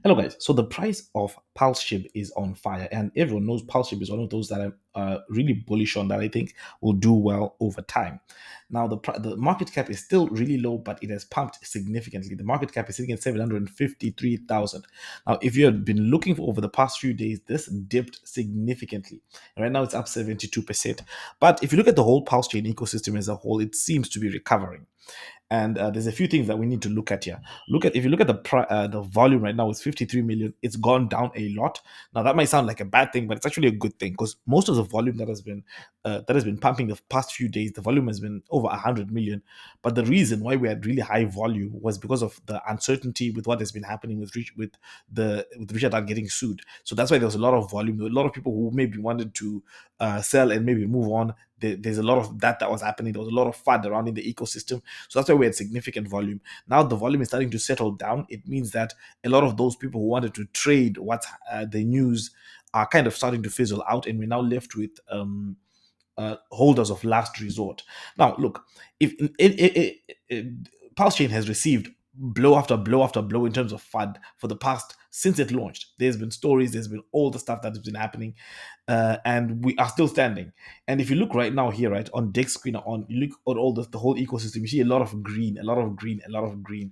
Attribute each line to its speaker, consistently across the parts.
Speaker 1: Hello, guys. So the price of PulseShib is on fire, and everyone knows PulseShib is one of those that I'm really bullish on, that I think will do well over time. Now, the market cap is still really low, but it has pumped significantly. The market cap is sitting at 753,000. Now, if you have been looking for over the past few days, this dipped significantly. Right now, it's up 72%. But if you look at the whole PulseChain ecosystem as a whole, it seems to be recovering. And there's a few things that we need to look at here. If you look at the volume right now, it's 53 million. It's gone down a lot. Now that might sound like a bad thing, but it's actually a good thing, because most of the volume that has been pumping the past few days, the volume has been over 100 million. But the reason why we had really high volume was because of the uncertainty with what has been happening with Richard Heart getting sued. So that's why there was a lot of volume. There were a lot of people who maybe wanted to sell and maybe move on. There's a lot of that was happening. There was a lot of FUD around in the ecosystem. So that's why we had significant volume. Now the volume is starting to settle down. It means that a lot of those people who wanted to trade what's the news are kind of starting to fizzle out, and we're now left with holders of last resort. Now, look, if PulseChain has received blow after blow after blow in terms of FUD for the past since it launched. There's been stories, there's been all the stuff that has been happening, and we are still standing. And if you look right now here, right on Dex screen, you look at all the whole ecosystem, you see a lot of green, a lot of green, a lot of green,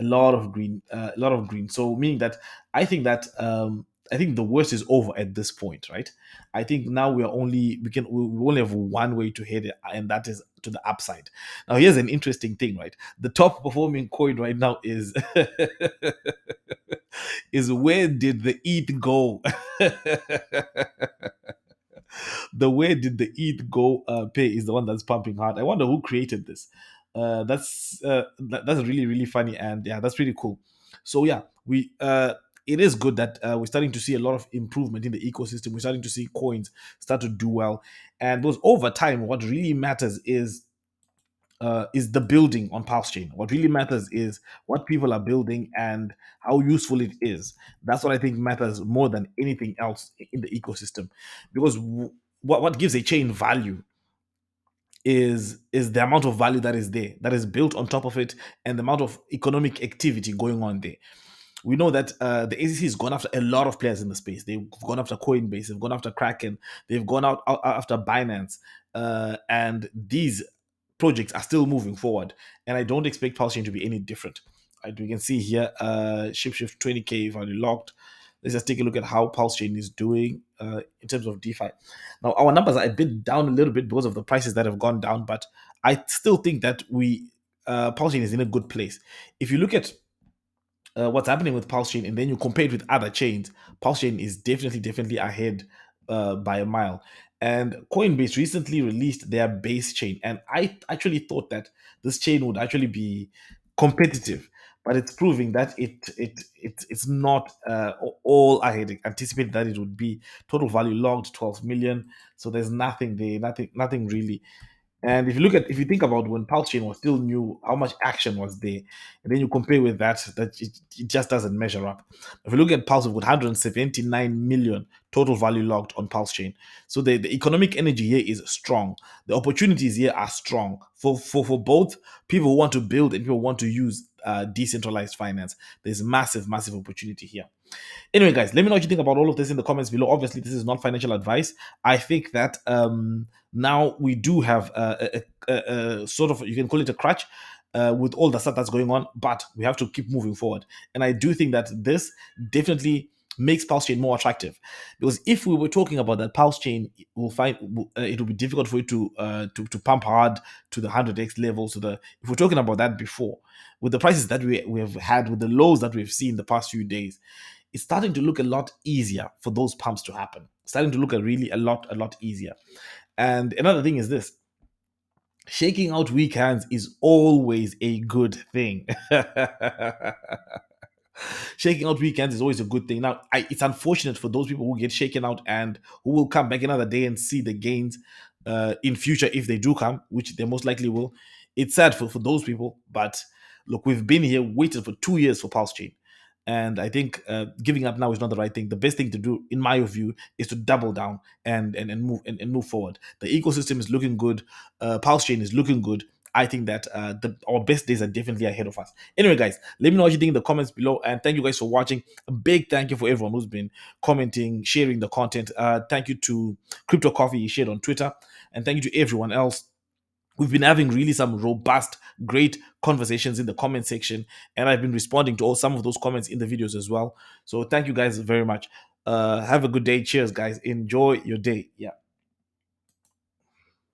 Speaker 1: a lot of green, a lot of green. So meaning that I think the worst is over at this point, right? I think now we only have one way to hit it, and that is to the upside. Now here's an interesting thing, right? The top performing coin right now is is where did the ETH go? The where did the ETH go pay is the one that's pumping hard. I wonder who created this. That's really really funny, and yeah, that's really cool. So yeah, we it is good that we're starting to see a lot of improvement in the ecosystem. We're starting to see coins start to do well, and those over time, what really matters is the building on PulseChain. What really matters is what people are building and how useful it is. That's what I think matters more than anything else in the ecosystem, because what gives a chain value is the amount of value that is there, that is built on top of it, and the amount of economic activity going on there. We know that the ACC has gone after a lot of players in the space. They've gone after Coinbase, they've gone after Kraken, they've gone out after Binance, and these projects are still moving forward. And I don't expect PulseChain to be any different. Right, we can see here, Shift 20K value locked. Let's just take a look at how PulseChain is doing in terms of DeFi. Now, our numbers are a bit down a little bit because of the prices that have gone down, but I still think that PulseChain is in a good place. If you look at what's happening with PulseChain and then you compare it with other chains, PulseChain is definitely ahead by a mile. And Coinbase recently released their base chain, and I actually thought that this chain would actually be competitive, but it's proving that it's not all I had anticipated that it would be. Total value logged 12 million, so there's nothing there, nothing really. And if you think about when PulseChain was still new, how much action was there, and then you compare with that it just doesn't measure up. If you look at Pulse, we've got 179 million total value logged on PulseChain. So the economic energy here is strong. The opportunities here are strong for both people who want to build and people who want to use decentralized finance. There's massive opportunity here. Anyway, guys, let me know what you think about all of this in the comments below. Obviously, this is not financial advice. I think that now we do have a sort of, you can call it a crutch with all the stuff that's going on, but we have to keep moving forward. And I do think that this definitely makes PulseChain more attractive, because if we were talking about that, PulseChain will find it will be difficult for it to pump hard to the 100x level. So if we're talking about that before, with the prices that we have had, with the lows that we've seen the past few days, it's starting to look a lot easier for those pumps to happen. Starting to look a lot easier. And another thing is this: shaking out weak hands is always a good thing. Shaking out weak hands is always a good thing. Now, it's unfortunate for those people who get shaken out and who will come back another day and see the gains in future if they do come, which they most likely will. It's sad for those people, but look, we've been here waiting for 2 years for PulseChain. And I think giving up now is not the right thing. The best thing to do, in my view, is to double down and move forward. The ecosystem is looking good. PulseChain is looking good. I think that our best days are definitely ahead of us. Anyway, guys, let me know what you think in the comments below, and thank you guys for watching. A big thank you for everyone who's been commenting, sharing the content. Thank you to Crypto Coffee, he shared on Twitter, and thank you to everyone else. We've been having really some robust, great conversations in the comment section, and I've been responding to some of those comments in the videos as well. So thank you guys very much. Have a good day. Cheers, guys. Enjoy your day. Yeah.